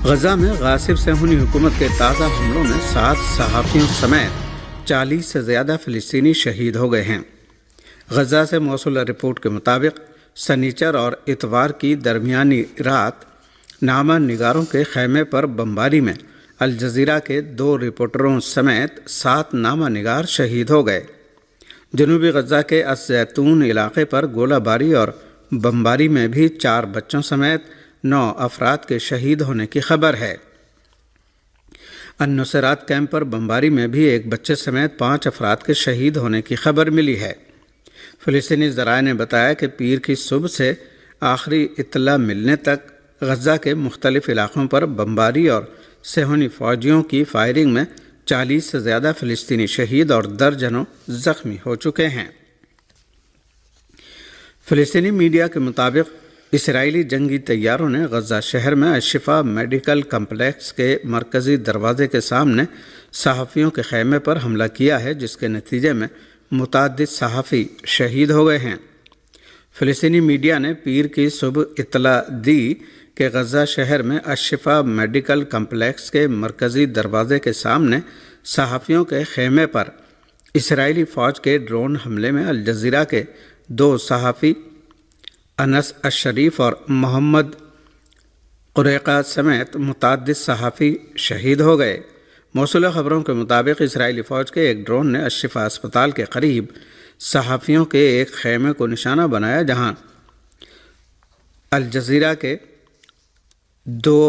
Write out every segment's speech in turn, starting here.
غزہ میں غاصب صہیونی حکومت کے تازہ حملوں میں 7 صحافیوں سمیت 40 سے زیادہ فلسطینی شہید ہو گئے ہیں۔ غزہ سے موصول رپورٹ کے مطابق سنیچر اور اتوار کی درمیانی رات نامہ نگاروں کے خیمے پر بمباری میں الجزیرہ کے 2 رپورٹروں سمیت 7 نامہ نگار شہید ہو گئے۔ جنوبی غزہ کے الزیتون علاقے پر گولہ باری اور بمباری میں بھی 4 بچوں سمیت 9 افراد کے شہید ہونے کی خبر ہے۔ النصیرات کیمپ پر بمباری میں بھی 1 بچے سمیت 5 افراد کے شہید ہونے کی خبر ملی ہے۔ فلسطینی ذرائع نے بتایا کہ پیر کی صبح سے آخری اطلاع ملنے تک غزہ کے مختلف علاقوں پر بمباری اور صہیونی فوجیوں کی فائرنگ میں 40 سے زیادہ فلسطینی شہید اور درجنوں زخمی ہو چکے ہیں۔ فلسطینی میڈیا کے مطابق اسرائیلی جنگی طیاروں نے غزہ شہر میں الشفا میڈیکل کمپلیکس کے مرکزی دروازے کے سامنے صحافیوں کے خیمے پر حملہ کیا ہے، جس کے نتیجے میں متعدد صحافی شہید ہو گئے ہیں۔ فلسطینی میڈیا نے پیر کی صبح اطلاع دی کہ غزہ شہر میں الشفا میڈیکل کمپلیکس کے مرکزی دروازے کے سامنے صحافیوں کے خیمے پر اسرائیلی فوج کے ڈرون حملے میں الجزیرہ کے 2 صحافی انس الشریف اور محمد قریقہ سمیت متعدد صحافی شہید ہو گئے۔ موصولہ خبروں کے مطابق اسرائیلی فوج کے ایک ڈرون نے الشفا اسپتال کے قریب صحافیوں کے ایک خیمے کو نشانہ بنایا، جہاں الجزیرہ کے 2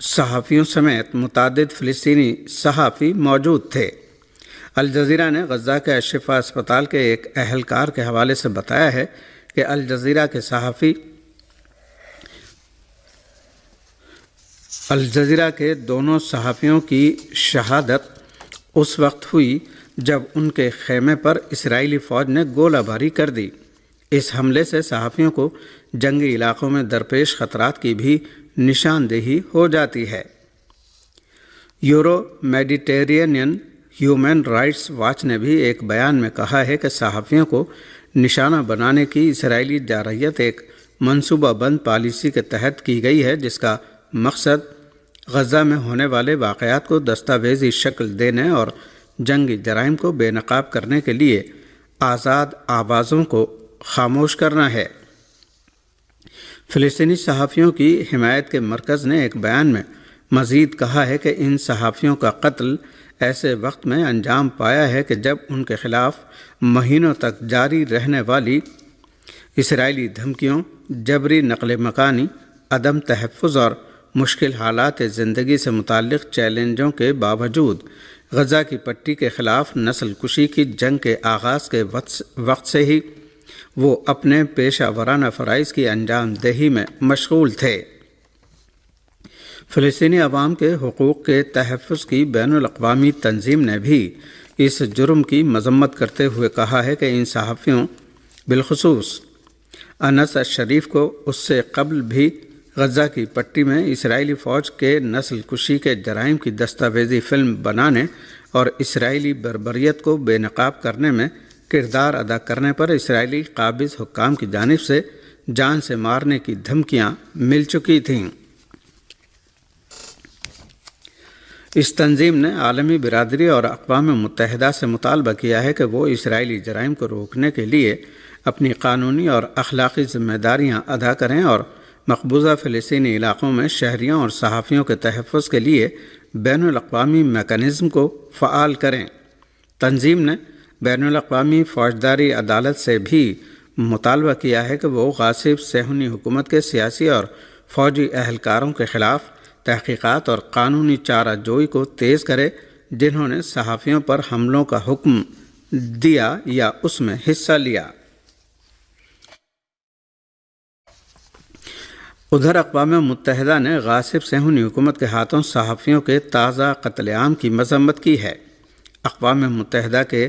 صحافیوں سمیت متعدد فلسطینی صحافی موجود تھے۔ الجزیرہ نے غزہ کے الشفا اسپتال کے ایک اہلکار کے حوالے سے بتایا ہے کہ الجزیرہ کے دونوں صحافیوں کی شہادت اس وقت ہوئی جب ان کے خیمے پر اسرائیلی فوج نے گولہ باری کر دی۔ اس حملے سے صحافیوں کو جنگی علاقوں میں درپیش خطرات کی بھی نشاندہی ہو جاتی ہے۔ Euro Mediterranean human rights watch نے بھی ایک بیان میں کہا ہے کہ صحافیوں کو نشانہ بنانے کی اسرائیلی جارحیت ایک منصوبہ بند پالیسی کے تحت کی گئی ہے، جس کا مقصد غزہ میں ہونے والے واقعات کو دستاویزی شکل دینے اور جنگی جرائم کو بے نقاب کرنے کے لیے آزاد آوازوں کو خاموش کرنا ہے۔ فلسطینی صحافیوں کی حمایت کے مرکز نے ایک بیان میں مزید کہا ہے کہ ان صحافیوں کا قتل ایسے وقت میں انجام پایا ہے کہ جب ان کے خلاف مہینوں تک جاری رہنے والی اسرائیلی دھمکیوں، جبری نقل مکانی، عدم تحفظ اور مشکل حالات زندگی سے متعلق چیلنجوں کے باوجود غزہ کی پٹی کے خلاف نسل کشی کی جنگ کے آغاز کے وقت سے ہی وہ اپنے پیشہ ورانہ فرائض کی انجام دہی میں مشغول تھے۔ فلسطینی عوام کے حقوق کے تحفظ کی بین الاقوامی تنظیم نے بھی اس جرم کی مذمت کرتے ہوئے کہا ہے کہ ان صحافیوں، بالخصوص انس الشریف کو اس سے قبل بھی غزہ کی پٹی میں اسرائیلی فوج کے نسل کشی کے جرائم کی دستاویزی فلم بنانے اور اسرائیلی بربریت کو بے نقاب کرنے میں کردار ادا کرنے پر اسرائیلی قابض حکام کی جانب سے جان سے مارنے کی دھمکیاں مل چکی تھیں۔ اس تنظیم نے عالمی برادری اور اقوام متحدہ سے مطالبہ کیا ہے کہ وہ اسرائیلی جرائم کو روکنے کے لیے اپنی قانونی اور اخلاقی ذمہ داریاں ادا کریں اور مقبوضہ فلسطینی علاقوں میں شہریوں اور صحافیوں کے تحفظ کے لیے بین الاقوامی میکانزم کو فعال کریں۔ تنظیم نے بین الاقوامی فوجداری عدالت سے بھی مطالبہ کیا ہے کہ وہ غاصب صہیونی حکومت کے سیاسی اور فوجی اہلکاروں کے خلاف تحقیقات اور قانونی چارہ جوئی کو تیز کرے، جنہوں نے صحافیوں پر حملوں کا حکم دیا یا اس میں حصہ لیا۔ ادھر اقوام متحدہ نے غاصب صہیونی حکومت کے ہاتھوں صحافیوں کے تازہ قتل عام کی مذمت کی ہے۔ اقوام متحدہ کے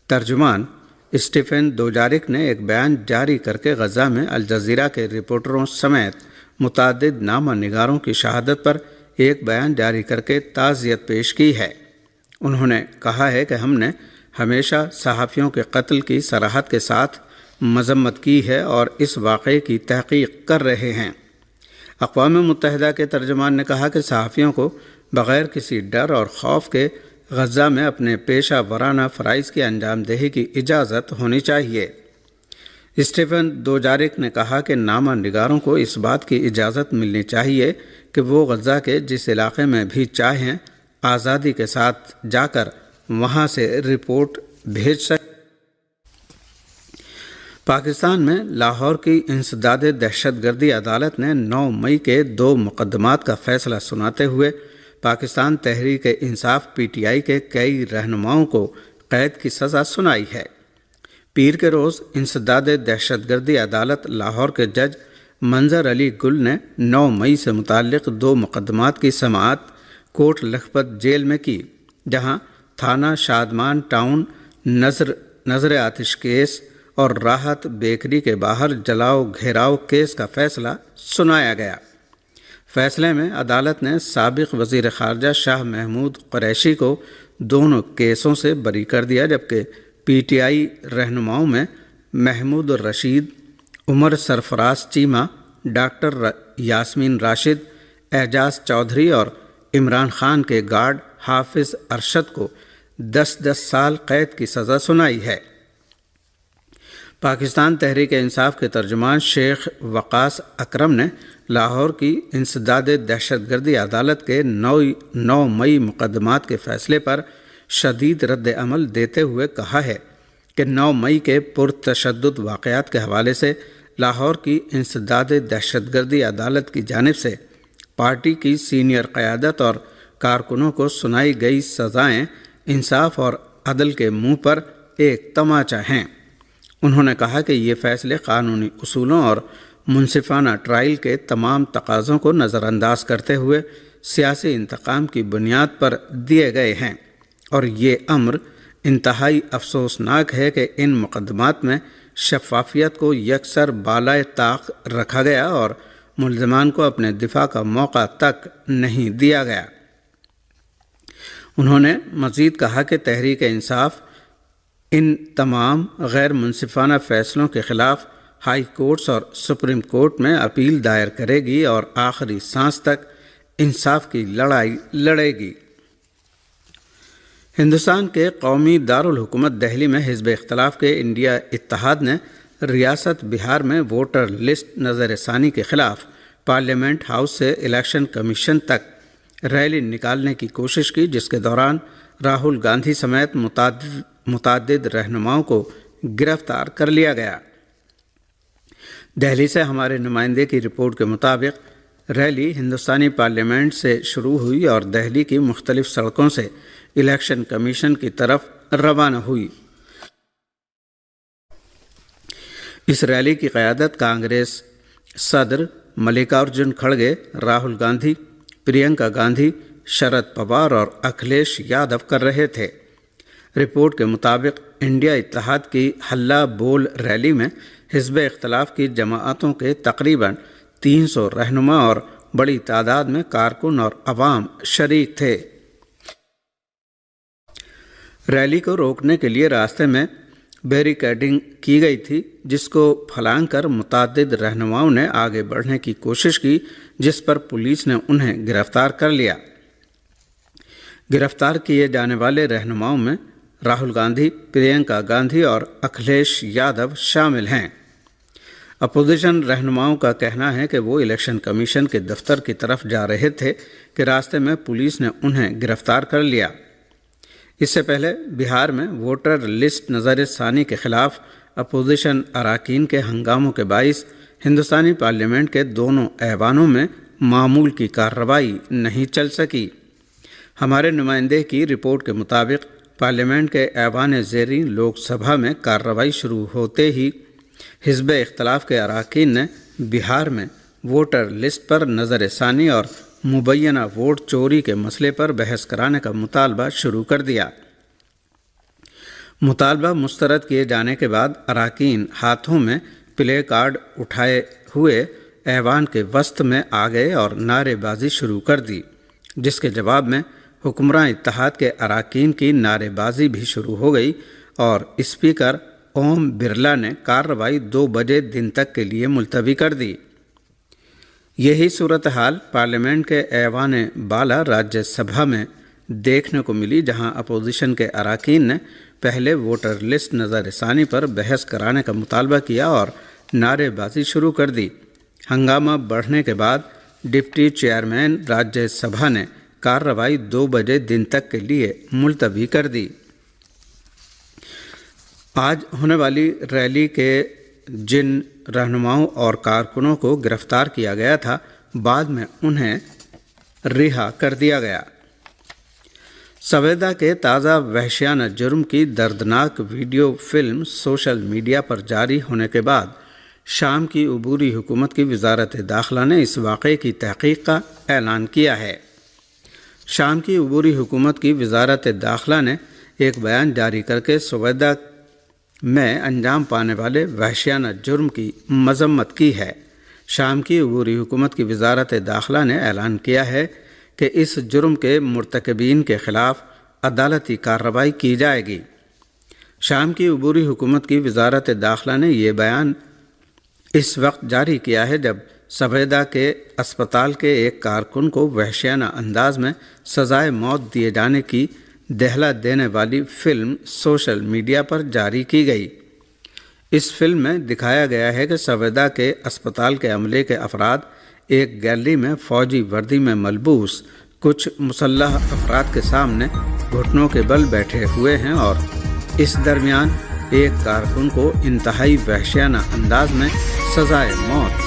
ترجمان اسٹیفن دوجارک نے ایک بیان جاری کر کے غزہ میں الجزیرہ کے رپورٹروں سمیت متعدد نامہ نگاروں کی شہادت پر ایک بیان جاری کر کے تعزیت پیش کی ہے۔ انہوں نے کہا ہے کہ ہم نے ہمیشہ صحافیوں کے قتل کی صراحت کے ساتھ مذمت کی ہے اور اس واقعے کی تحقیق کر رہے ہیں۔ اقوام متحدہ کے ترجمان نے کہا کہ صحافیوں کو بغیر کسی ڈر اور خوف کے غزہ میں اپنے پیشہ ورانہ فرائض کی انجام دہی کی اجازت ہونی چاہیے۔ اسٹیفن دوجارک نے کہا کہ نامہ نگاروں کو اس بات کی اجازت ملنی چاہیے کہ وہ غزہ کے جس علاقے میں بھی چاہیں آزادی کے ساتھ جا کر وہاں سے رپورٹ بھیج سکیں۔ پاکستان میں لاہور کی انسداد دہشت گردی عدالت نے 9 مئی کے 2 مقدمات کا فیصلہ سناتے ہوئے Pakistan Tehreek Insaf P T I کے کئی رہنماؤں کو قید کی سزا سنائی ہے۔ پیر کے روز انسداد دہشت گردی عدالت لاہور کے جج منظر علی گل نے 9 مئی سے متعلق 2 مقدمات کی سماعت کوٹ لکھپت جیل میں کی، جہاں تھانہ شادمان ٹاؤن نظر آتش کیس اور راحت بیکری کے باہر جلاؤ گھیراؤ کیس کا فیصلہ سنایا گیا۔ فیصلے میں عدالت نے سابق وزیر خارجہ شاہ محمود قریشی کو دونوں کیسوں سے بری کر دیا، جبکہ پی ٹی آئی رہنماؤں میں محمود الرشید، عمر سرفراز چیمہ، ڈاکٹر یاسمین راشد، اعجاز چودھری اور عمران خان کے گارڈ حافظ ارشد کو 10 سال قید کی سزا سنائی ہے۔ پاکستان تحریک انصاف کے ترجمان شیخ وقاص اکرم نے لاہور کی انسداد دہشت گردی عدالت کے 9 مئی مقدمات کے فیصلے پر شدید رد عمل دیتے ہوئے کہا ہے کہ 9 مئی کے پرتشدد واقعات کے حوالے سے لاہور کی انسداد دہشت گردی عدالت کی جانب سے پارٹی کی سینئر قیادت اور کارکنوں کو سنائی گئی سزائیں انصاف اور عدل کے منہ پر ایک تماچا ہیں۔ انہوں نے کہا کہ یہ فیصلے قانونی اصولوں اور منصفانہ ٹرائل کے تمام تقاضوں کو نظر انداز کرتے ہوئے سیاسی انتقام کی بنیاد پر دیے گئے ہیں، اور یہ امر انتہائی افسوسناک ہے کہ ان مقدمات میں شفافیت کو یکسر بالائے طاق رکھا گیا اور ملزمان کو اپنے دفاع کا موقع تک نہیں دیا گیا۔ انہوں نے مزید کہا کہ تحریک انصاف ان تمام غیر منصفانہ فیصلوں کے خلاف ہائی کورٹس اور سپریم کورٹ میں اپیل دائر کرے گی اور آخری سانس تک انصاف کی لڑائی لڑے گی۔ ہندوستان کے قومی دارالحکومت دہلی میں حزب اختلاف کے انڈیا اتحاد نے ریاست بہار میں ووٹر لسٹ نظر ثانی کے خلاف پارلیمنٹ ہاؤس سے الیکشن کمیشن تک ریلی نکالنے کی کوشش کی، جس کے دوران راہل گاندھی سمیت متعدد رہنماؤں کو گرفتار کر لیا گیا۔ دہلی سے ہمارے نمائندے کی رپورٹ کے مطابق ریلی ہندوستانی پارلیمنٹ سے شروع ہوئی اور دہلی کی مختلف سڑکوں سے الیکشن کمیشن کی طرف روانہ ہوئی۔ اس ریلی کی قیادت کانگریس صدر ملیکارجن کھڑگے، راہل گاندھی، پرینکا گاندھی، شرد پوار اور اکھلیش یادو کر رہے تھے۔ رپورٹ کے مطابق انڈیا اتحاد کی ہلہ بول ریلی میں حزب اختلاف کی جماعتوں کے تقریباً 300 رہنما اور بڑی تعداد میں کارکن اور عوام شریک تھے۔ ریلی کو روکنے کے لیے راستے میں بیریکیڈنگ کی گئی تھی، جس کو پھلانگ کر متعدد رہنماؤں نے آگے بڑھنے کی کوشش کی، جس پر پولیس نے انہیں گرفتار کر لیا۔ گرفتار کیے جانے والے رہنماؤں میں راہل گاندھی، پرینکا گاندھی اور اکھلیش یادو شامل ہیں۔ اپوزیشن رہنماؤں کا کہنا ہے کہ وہ الیکشن کمیشن کے دفتر کی طرف جا رہے تھے کہ راستے میں پولیس نے انہیں گرفتار کر لیا۔ اس سے پہلے بہار میں ووٹر لسٹ نظر ثانی کے خلاف اپوزیشن اراکین کے ہنگاموں کے باعث ہندوستانی پارلیمنٹ کے دونوں ایوانوں میں معمول کی کارروائی نہیں چل سکی۔ ہمارے نمائندے کی رپورٹ کے مطابق پارلیمنٹ کے ایوان زیریں لوک سبھا میں کارروائی شروع ہوتے ہی حزب اختلاف کے اراکین نے بہار میں ووٹر لسٹ پر نظر ثانی اور مبینہ ووٹ چوری کے مسئلے پر بحث کرانے کا مطالبہ شروع کر دیا۔ مطالبہ مسترد کیے جانے کے بعد اراکین ہاتھوں میں پلے کارڈ اٹھائے ہوئے ایوان کے وسط میں آ گئے اور نعرے بازی شروع کر دی، جس کے جواب میں حکمراں اتحاد کے اراکین کی نعرے بازی بھی شروع ہو گئی اور اسپیکر اوم برلا نے کارروائی 2 بجے دن تک کے لیے ملتوی کر دی۔ یہی صورتحال پارلیمنٹ کے ایوان بالا راجیہ سبھا میں دیکھنے کو ملی، جہاں اپوزیشن کے اراکین نے پہلے ووٹر لسٹ نظر ثانی پر بحث کرانے کا مطالبہ کیا اور نعرے بازی شروع کر دی۔ ہنگامہ بڑھنے کے بعد ڈپٹی چیئرمین راجیہ سبھا نے کارروائی 2 بجے دن تک کے لیے ملتوی کر دی۔ آج ہونے والی ریلی کے جن رہنماؤں اور کارکنوں کو گرفتار کیا گیا تھا، بعد میں انہیں رہا کر دیا گیا۔ سویدا کے تازہ وحشیانہ جرم کی دردناک ویڈیو فلم سوشل میڈیا پر جاری ہونے کے بعد شام کی عبوری حکومت کی وزارت داخلہ نے اس واقعے کی تحقیق کا اعلان کیا ہے۔ شام کی عبوری حکومت کی وزارت داخلہ نے ایک بیان جاری کر کے سویدا میں انجام پانے والے وحشیانہ جرم کی مذمت کی ہے۔ شام کی عبوری حکومت کی وزارت داخلہ نے اعلان کیا ہے کہ اس جرم کے مرتکبین کے خلاف عدالتی کارروائی کی جائے گی۔ شام کی عبوری حکومت کی وزارت داخلہ نے یہ بیان اس وقت جاری کیا ہے جب سویدا کے اسپتال کے ایک کارکن کو وحشیانہ انداز میں سزائے موت دیے جانے کی دہلا دینے والی فلم سوشل میڈیا پر جاری کی گئی۔ اس فلم میں دکھایا گیا ہے کہ سویدا کے اسپتال کے عملے کے افراد ایک گیلری میں فوجی وردی میں ملبوس کچھ مسلح افراد کے سامنے گھٹنوں کے بل بیٹھے ہوئے ہیں اور اس درمیان ایک کارکن کو انتہائی وحشیانہ انداز میں سزائے موت